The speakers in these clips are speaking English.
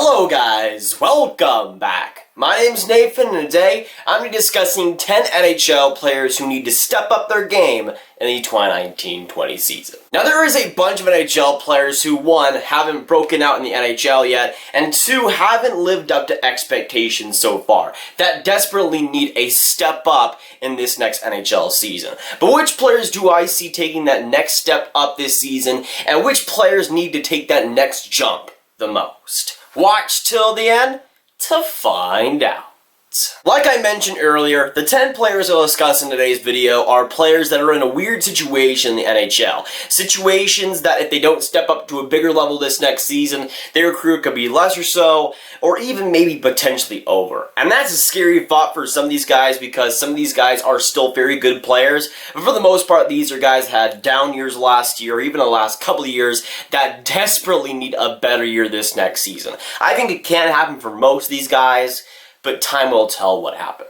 Hello guys, welcome back. My name's Nathan and today I'm going to be discussing 10 NHL players who need to step up their game in the 2019-20 season. Now there is a bunch of NHL players who, one, haven't broken out in the NHL yet, and two, haven't lived up to expectations so far, that desperately need a step up in this next NHL season. But which players do I see taking that next step up this season, and which players need to take that next jump the most? Watch till the end to find out. Like I mentioned earlier, the 10 players I'll discuss in today's video are players that are in a weird situation in the NHL. Situations that if they don't step up to a bigger level this next season, their career could be less or so, or even maybe potentially over. And that's a scary thought for some of these guys because some of these guys are still very good players, but for the most part these are guys that had down years last year, or even the last couple of years, that desperately need a better year this next season. I think it can happen for most of these guys, but time will tell what happens.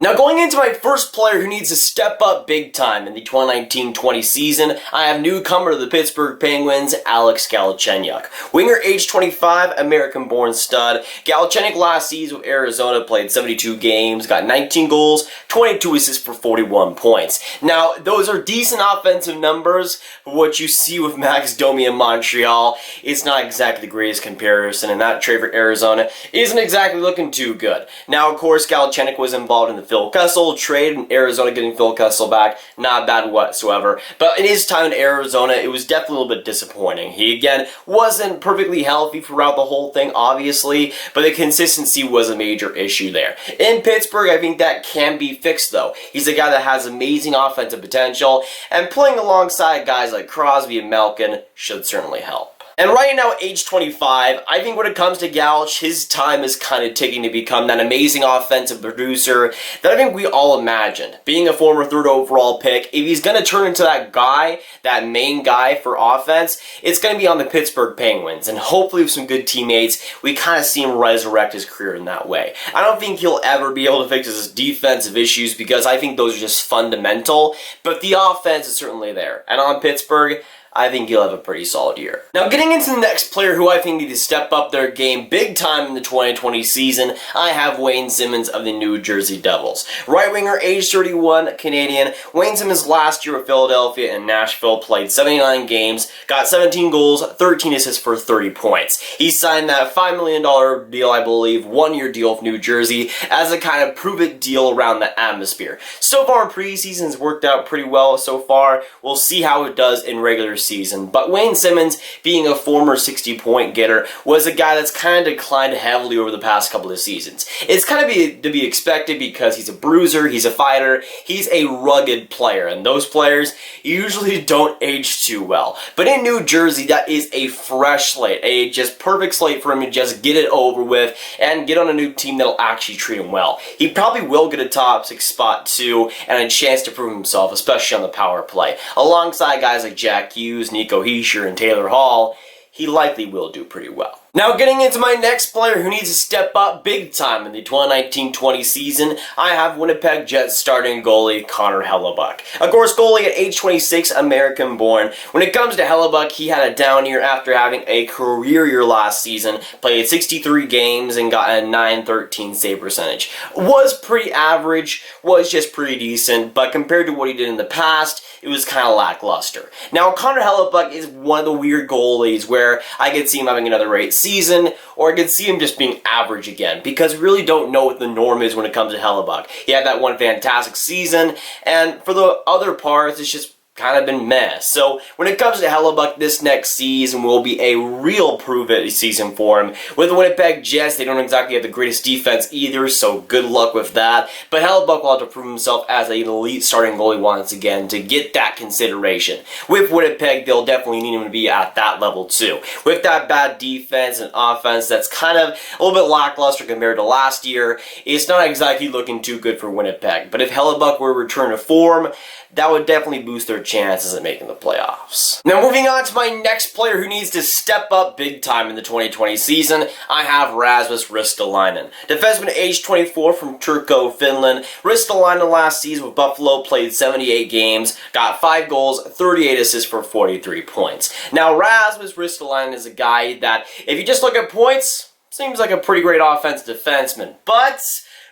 Now going into my first player who needs to step up big time in the 2019-20 season, I have newcomer to the Pittsburgh Penguins, Alex Galchenyuk. Winger, age 25, American-born stud. Galchenyuk last season with Arizona played 72 games, got 19 goals, 22 assists for 41 points. Now those are decent offensive numbers, but what you see with Max Domi in Montreal is not exactly the greatest comparison, and that trade for Arizona isn't exactly looking too good. Now of course Galchenyuk was involved in the Phil Kessel trade, and Arizona getting Phil Kessel back, not bad whatsoever. But in his time in Arizona, it was definitely a little bit disappointing. He, again, wasn't perfectly healthy throughout the whole thing, obviously, but the consistency was a major issue there. In Pittsburgh, I think that can be fixed, though. He's a guy that has amazing offensive potential, and playing alongside guys like Crosby and Malkin should certainly help. And right now, at age 25, I think when it comes to Galch, his time is kind of ticking to become that amazing offensive producer that I think we all imagined. Being a former third overall pick, if he's going to turn into that guy, that main guy for offense, it's going to be on the Pittsburgh Penguins. And hopefully with some good teammates, we kind of see him resurrect his career in that way. I don't think he'll ever be able to fix his defensive issues because I think those are just fundamental, but the offense is certainly there. And on Pittsburgh, I think he'll have a pretty solid year. Now getting into the next player who I think need to step up their game big time in the 2020 season, I have Wayne Simmonds of the New Jersey Devils. Right winger, age 31, Canadian. Wayne Simmonds last year with Philadelphia and Nashville played 79 games, got 17 goals, 13 assists for 30 points. He signed that $5 million deal, I believe, one-year deal with New Jersey as a kind of prove-it deal around the atmosphere. So far in preseason, it's worked out pretty well so far. We'll see how it does in regular season. But Wayne Simmonds, being a former 60-point getter, was a guy that's kind of declined heavily over the past couple of seasons. It's kind of to be expected because he's a bruiser, he's a fighter, he's a rugged player, and those players usually don't age too well. But in New Jersey, that is a fresh slate, a just perfect slate for him to just get it over with and get on a new team that'll actually treat him well. He probably will get a top 6 spot too, and a chance to prove himself, especially on the power play. Alongside guys like Jack Hughes, Nico Hischier, and Taylor Hall, he likely will do pretty well. Now getting into my next player who needs to step up big time in the 2019-20 season, I have Winnipeg Jets starting goalie Connor Hellebuyck. Of course, goalie at age 26, American-born. When it comes to Hellebuyck, he had a down year after having a career year last season, played 63 games and got a .913 save percentage. Was pretty average, was just pretty decent, but compared to what he did in the past, it was kind of lackluster. Now, Connor Hellebuyck is one of the weird goalies where I could see him having another great season, or I could see him just being average again, because we really don't know what the norm is when it comes to Hellebuyck. He had that one fantastic season, and for the other parts, it's just kind of been meh. So when it comes to Hellebuyck, this next season will be a real prove-it season for him. With the Winnipeg Jets, they don't exactly have the greatest defense either, so good luck with that. But Hellebuyck will have to prove himself as an elite starting goalie once again to get that consideration. With Winnipeg, they'll definitely need him to be at that level too. With that bad defense and offense that's kind of a little bit lackluster compared to last year, it's not exactly looking too good for Winnipeg. But if Hellebuyck were to return to form, that would definitely boost their chances at making the playoffs. Now moving on to my next player who needs to step up big time in the 2020 season, I have Rasmus Ristolainen. Defenseman age 24 from Turku, Finland. Ristolainen last season with Buffalo played 78 games, got 5 goals, 38 assists for 43 points. Now Rasmus Ristolainen is a guy that, if you just look at points, seems like a pretty great offensive defenseman. But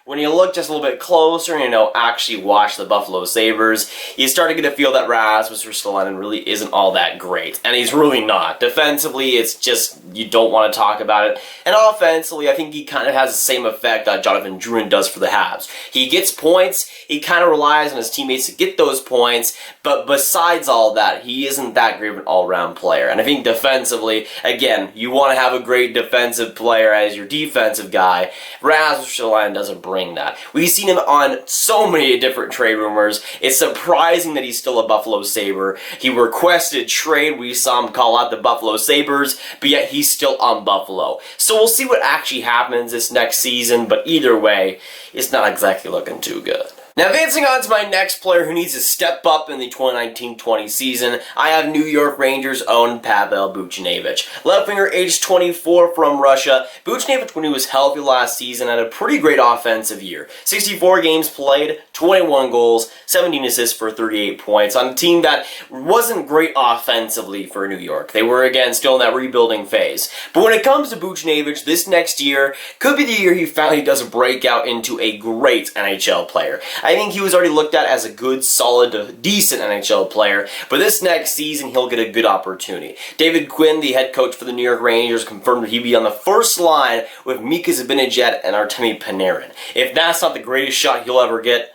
when you look just a little bit closer and, actually watch the Buffalo Sabres, you start to get a feel that Rasmus Ristolainen really isn't all that great. And he's really not. Defensively, it's just, you don't want to talk about it. And offensively, I think he kind of has the same effect that Jonathan Drouin does for the Habs. He gets points, he kind of relies on his teammates to get those points, but besides all that, he isn't that great of an all-round player. And I think defensively, again, you want to have a great defensive player as your defensive guy. Rasmus Ristolainen doesn't bring that. We've seen him on so many different trade rumors. It's surprising that he's still a Buffalo Sabre. He requested trade. We saw him call out the Buffalo Sabres, but yet he's still on Buffalo. So we'll see what actually happens this next season, but either way, it's not exactly looking too good. Now, advancing on to my next player who needs to step up in the 2019-20 season, I have New York Rangers' own Pavel Vucinic. Left winger, age 24 from Russia. Vucinic, when he was healthy last season, had a pretty great offensive year. 64 games played, 21 goals, 17 assists for 38 points on a team that wasn't great offensively for New York. They were, again, still in that rebuilding phase. But when it comes to Vucinic, this next year could be the year he finally does break out into a great NHL player. I think he was already looked at as a good, solid, decent NHL player, but this next season he'll get a good opportunity. David Quinn, the head coach for the New York Rangers, confirmed that he'd be on the first line with Mika Zibanejad and Artemi Panarin. If that's not the greatest shot he'll ever get,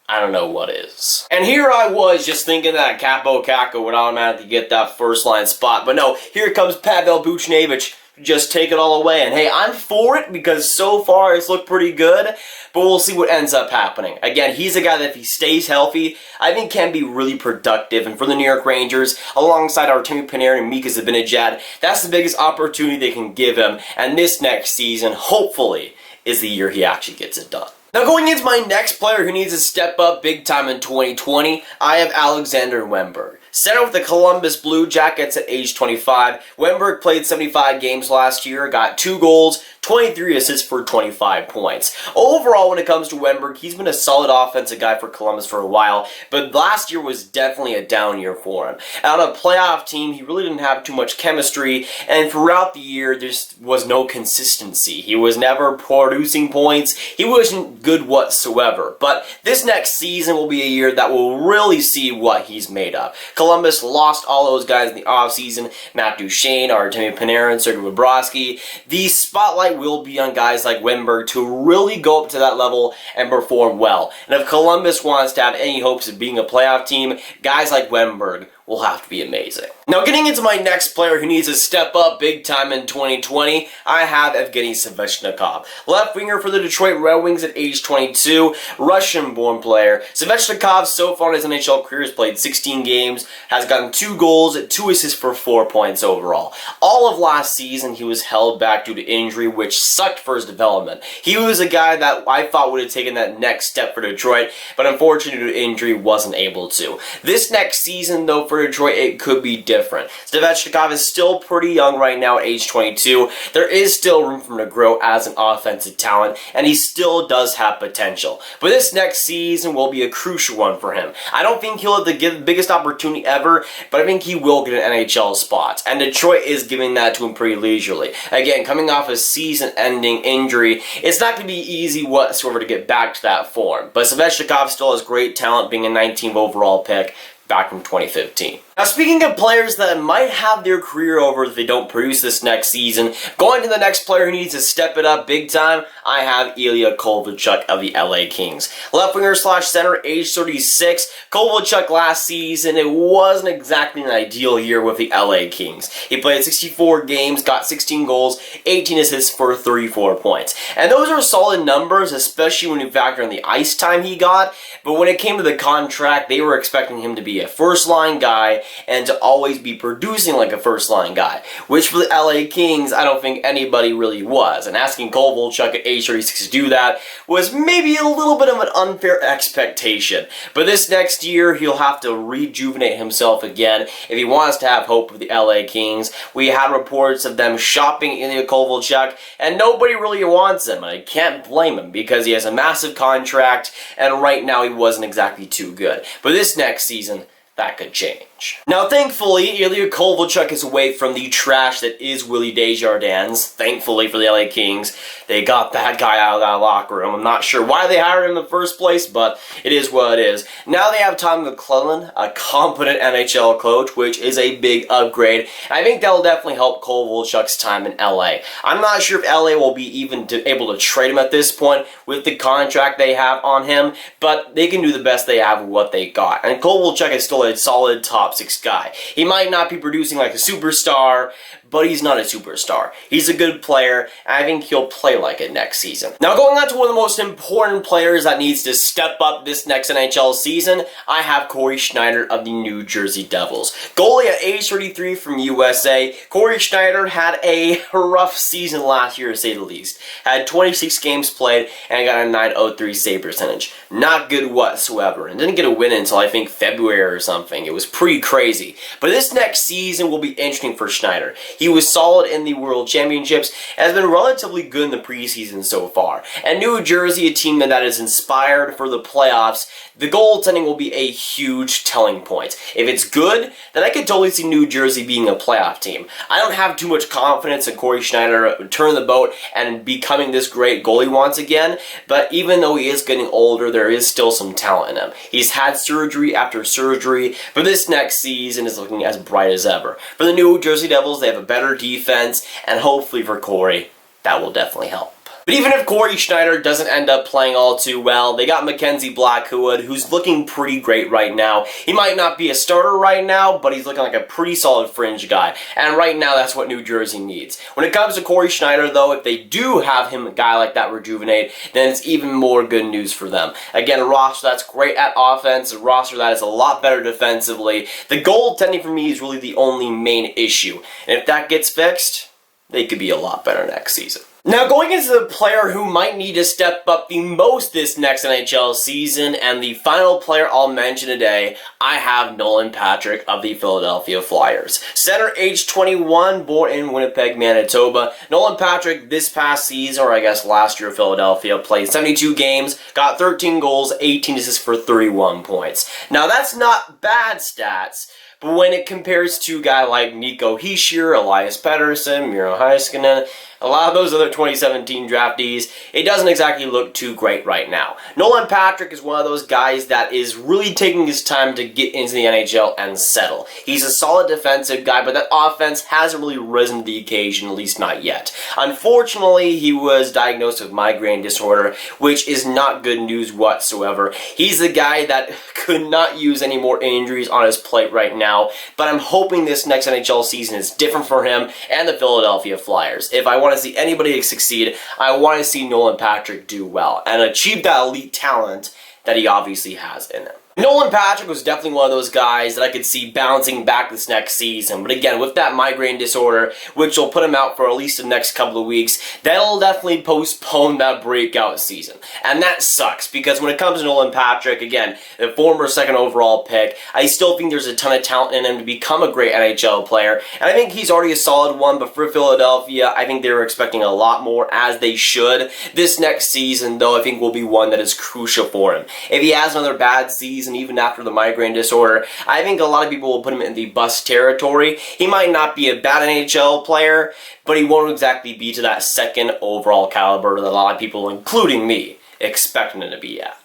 I don't know what is. And here I was just thinking that Capo Caco would automatically get that first line spot, but no, here comes Pavel Vucinic. Just take it all away. And hey, I'm for it because so far it's looked pretty good, but we'll see what ends up happening. Again, he's a guy that if he stays healthy, I think can be really productive. And for the New York Rangers, alongside Artemi Panarin and Mika Zibanejad, that's the biggest opportunity they can give him. And this next season, hopefully, is the year he actually gets it done. Now, going into my next player who needs to step up big time in 2020, I have Alexander Wennberg. Center with the Columbus Blue Jackets at age 25, Wennberg played 75 games last year, got 2 goals, 23 assists for 25 points. Overall, when it comes to Wennberg, he's been a solid offensive guy for Columbus for a while, but last year was definitely a down year for him. On a playoff team, he really didn't have too much chemistry, and throughout the year, there was no consistency. He was never producing points. He wasn't good whatsoever. But this next season will be a year that will really see what he's made of. Columbus lost all those guys in the offseason. Matt Duchene, Artemi Panarin, Sergei Bobrovsky. The spotlight will be on guys like Wennberg to really go up to that level and perform well. And if Columbus wants to have any hopes of being a playoff team, guys like Wennberg will have to be amazing. Now, getting into my next player who needs to step up big time in 2020, I have Evgeny Svechnikov. Left winger for the Detroit Red Wings at age 22, Russian-born player. Svechnikov, so far in his NHL career, has played 16 games, has gotten 2 goals, 2 assists for 4 points overall. All of last season, he was held back due to injury, which sucked for his development. He was a guy that I thought would have taken that next step for Detroit, but unfortunately due to injury, wasn't able to. This next season, though, for Detroit, it could be different. Svechnikov is still pretty young right now at age 22. There is still room for him to grow as an offensive talent, and he still does have potential. But this next season will be a crucial one for him. I don't think he'll have the biggest opportunity ever, but I think he will get an NHL spot, and Detroit is giving that to him pretty leisurely. Again, coming off a season-ending injury, it's not going to be easy whatsoever to get back to that form. But Svechnikov still has great talent, being a 19th overall pick back from 2015. Now, speaking of players that might have their career over if they don't produce this next season, going to the next player who needs to step it up big time, I have Ilya Kovalchuk of the LA Kings. Left winger / center, age 36. Kovalchuk last season, it wasn't exactly an ideal year with the LA Kings. He played 64 games, got 16 goals, 18 assists for 34 points. And those are solid numbers, especially when you factor in the ice time he got. But when it came to the contract, they were expecting him to be a first-line guy and to always be producing like a first-line guy, which for the LA Kings, I don't think anybody really was. And asking Kovalchuk at age 36 to do that was maybe a little bit of an unfair expectation. But this next year, he'll have to rejuvenate himself again if he wants to have hope with the LA Kings. We had reports of them shopping Ilya Kovalchuk, and nobody really wants him. And I can't blame him because he has a massive contract, and right now he wasn't exactly too good. But this next season, that could change. Now, thankfully, Ilya Kovalchuk is away from the trash that is Willie Desjardins. Thankfully for the LA Kings, they got that guy out of that locker room. I'm not sure why they hired him in the first place, but it is what it is. Now they have Tom McClellan, a competent NHL coach, which is a big upgrade. I think that'll definitely help Kovalchuk's time in LA. I'm not sure if LA will be even able to trade him at this point with the contract they have on him, but they can do the best they have with what they got. And Kovalchuk is still a solid top 6 guy. He might not be producing like a superstar, but he's not a superstar. He's a good player, and I think he'll play like it next season. Now, going on to one of the most important players that needs to step up this next NHL season, I have Cory Schneider of the New Jersey Devils. Goalie at age 33 from USA, Cory Schneider had a rough season last year, to say the least. Had 26 games played and got a .903 save percentage. Not good whatsoever, and didn't get a win until I think February or something. It was pretty crazy. But this next season will be interesting for Schneider. He was solid in the World Championships and has been relatively good in the preseason so far. And New Jersey, a team that is inspired for the playoffs, the goaltending will be a huge telling point. If it's good, then I could totally see New Jersey being a playoff team. I don't have too much confidence in Cory Schneider turning the boat and becoming this great goalie once again, but even though he is getting older, there is still some talent in him. He's had surgery after surgery, but this next season is looking as bright as ever. For the New Jersey Devils, they have a better defense, and hopefully for Cory, that will definitely help. But even if Cory Schneider doesn't end up playing all too well, they got Mackenzie Blackwood, who's looking pretty great right now. He might not be a starter right now, but he's looking like a pretty solid fringe guy. And right now, that's what New Jersey needs. When it comes to Cory Schneider, though, if they do have him, a guy like that, rejuvenate, then it's even more good news for them. Again, a roster that's great at offense, a roster that is a lot better defensively. The goaltending for me is really the only main issue. And if that gets fixed, they could be a lot better next season. Now, going into the player who might need to step up the most this next NHL season, and the final player I'll mention today, I have Nolan Patrick of the Philadelphia Flyers. Center, age 21, born in Winnipeg, Manitoba. Nolan Patrick, this past season, or I guess last year, Philadelphia, played 72 games, got 13 goals, 18 assists for 31 points. Now, that's not bad stats, but when it compares to a guy like Nico Hischier, Elias Pettersson, Miro Heiskanen, a lot of those other 2017 draftees, it doesn't exactly look too great right now. Nolan Patrick is one of those guys that is really taking his time to get into the NHL and settle. He's a solid defensive guy, but that offense hasn't really risen to the occasion, at least not yet. Unfortunately, he was diagnosed with migraine disorder, which is not good news whatsoever. He's the guy that could not use any more injuries on his plate right now, but I'm hoping this next NHL season is different for him and the Philadelphia Flyers. If I want to see anybody succeed, I want to see Nolan Patrick do well and achieve that elite talent that he obviously has in him. Nolan Patrick was definitely one of those guys that I could see bouncing back this next season. But again, with that migraine disorder, which will put him out for at least the next couple of weeks, that'll definitely postpone that breakout season. And that sucks, because when it comes to Nolan Patrick, again, the former second overall pick, I still think there's a ton of talent in him to become a great NHL player. And I think he's already a solid one, but for Philadelphia, I think they were expecting a lot more, as they should. This next season, though, I think will be one that is crucial for him. If he has another bad season, even after the migraine disorder, I think a lot of people will put him in the bust territory. He might not be a bad NHL player, but he won't exactly be to that second overall caliber that a lot of people, including me, expect him to be at.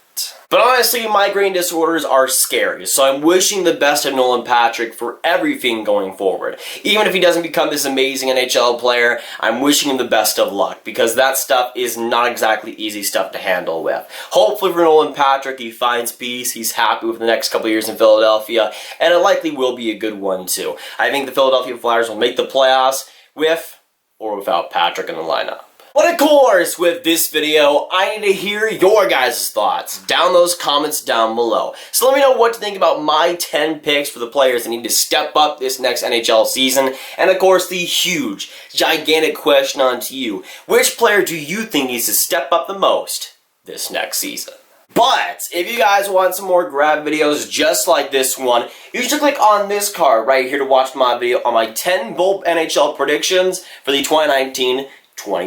But honestly, migraine disorders are scary, so I'm wishing the best of Nolan Patrick for everything going forward. Even if he doesn't become this amazing NHL player, I'm wishing him the best of luck, because that stuff is not exactly easy stuff to handle with. Hopefully for Nolan Patrick, he finds peace, he's happy with the next couple of years in Philadelphia, and it likely will be a good one too. I think the Philadelphia Flyers will make the playoffs with or without Patrick in the lineup. But of course, with this video, I need to hear your guys' thoughts down those comments down below. So let me know what to think about my 10 picks for the players that need to step up this next NHL season. And of course, the huge, gigantic question on to you. Which player do you think needs to step up the most this next season? But if you guys want some more Grav videos just like this one, you should click on this card right here to watch my video on my 10 bold NHL predictions for the 2019-20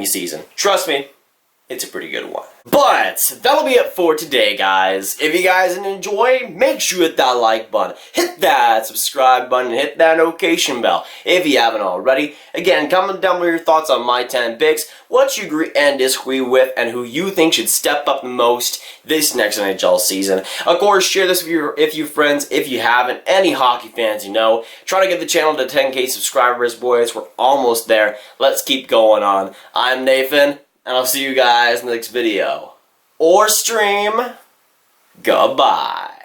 season. Trust me, it's a pretty good one. But that'll be it for today, guys. If you guys enjoy, make sure you hit that like button, hit that subscribe button, and hit that notification bell if you haven't already. Again, comment down below your thoughts on my 10 picks, what you agree and disagree with, and who you think should step up the most this next NHL season. Of course, share this with your friends if you haven't. Any hockey fans you know. Try to get the channel to 10K subscribers, boys. We're almost there. Let's keep going on. I'm Nathan, and I'll see you guys in the next video or stream. Goodbye.